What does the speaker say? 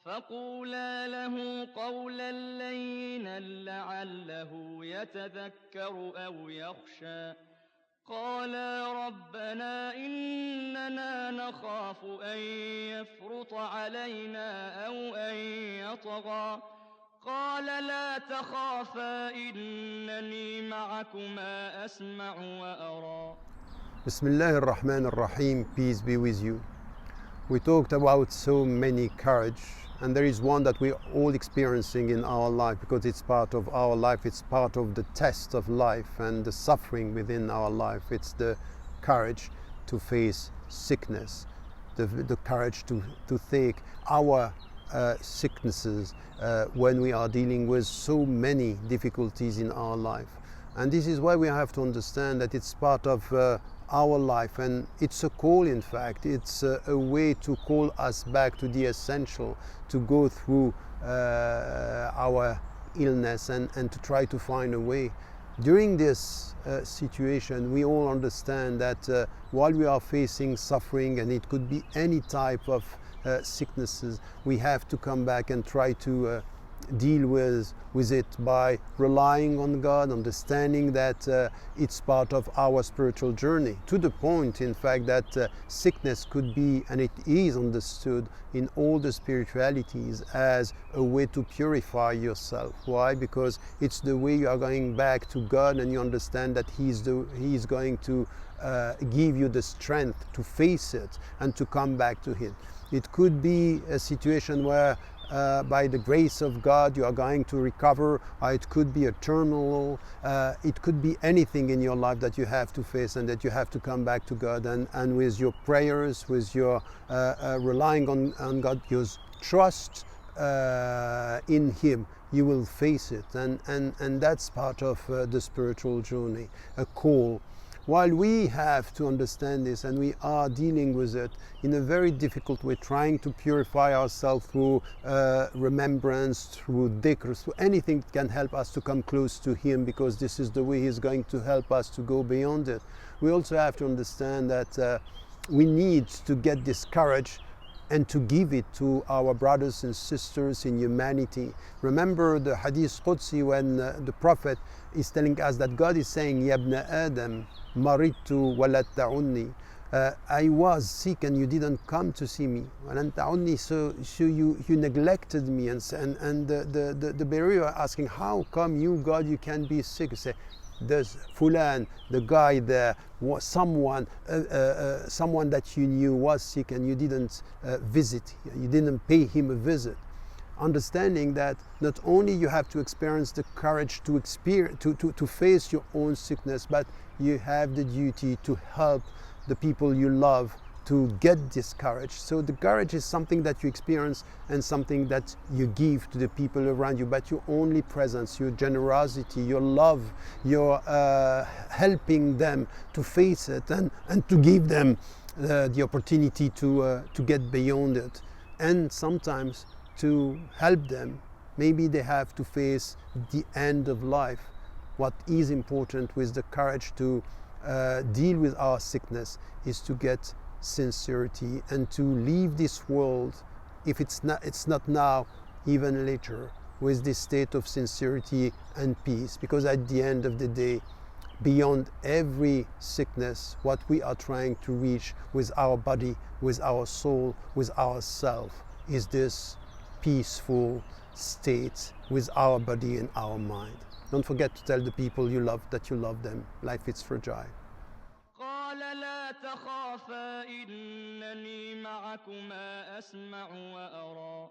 فقولا له قولا لينا لعله يتذكر أو يخشى قالا ربنا إننا نخاف أن يفرط علينا أو أن يطغى قال لا تخافا إنني معكما أسمع وأرى. Bismillah ar-Rahman ar-Rahim, peace be with you. We talked about so many courage, and there is one that we're all experiencing in our life because it's part of our life, it's part of the test of life and the suffering within our life. It's the courage to face sickness, the courage to take our sicknesses when we are dealing with so many difficulties in our life. And this is why we have to understand that it's part of our life, and it's a call. In fact, it's a way to call us back to the essential, to go through our illness and to try to find a way. During this situation, we all understand that while we are facing suffering, and it could be any type of sicknesses, we have to come back and try to deal with it by relying on God, understanding that it's part of our spiritual journey, to the point in fact that sickness could be, and it is understood in all the spiritualities, as a way to purify yourself. Why? Because it's the way you are going back to God, and you understand that He's going to give you the strength to face it and to come back to Him. It could be a situation where by the grace of God you are going to recover, or it could be a terminal, it could be anything in your life that you have to face and that you have to come back to God, and with your prayers, with your relying on God, your trust in Him, you will face it, and that's part of the spiritual journey, a call. While we have to understand this, and we are dealing with it in a very difficult way, trying to purify ourselves through remembrance, through dhikr, through anything that can help us to come close to Him, because this is the way He's going to help us to go beyond it. We also have to understand that we need to get this courage and to give it to our brothers and sisters in humanity. Remember the Hadith Qudsi, when the Prophet is telling us that God is saying, Ya ibn Adam, maridtu wa la ta'unni. I was sick and you didn't come to see me. So you neglected me. And the barrier asking, how come you, God, you can be sick? You say, there's Fulan, the guy there, was someone that you knew was sick and you didn't visit, you didn't pay him a visit. Understanding that not only you have to experience the courage to face your own sickness, but you have the duty to help the people you love to get this courage. So the courage is something that you experience and something that you give to the people around you, but your only presence, your generosity, your love, your helping them to face it and to give them the opportunity to get beyond it. And sometimes to help them, maybe they have to face the end of life. What is important with the courage to deal with our sickness is to get sincerity and to leave this world, if it's not now, even later, with this state of sincerity and peace. Because at the end of the day, beyond every sickness, what we are trying to reach with our body, with our soul, with ourself, is this peaceful state with our body and our mind. Don't forget to tell the people you love that you love them. Life is fragile. قال لا تخافا إنني معكما أسمع وأرى.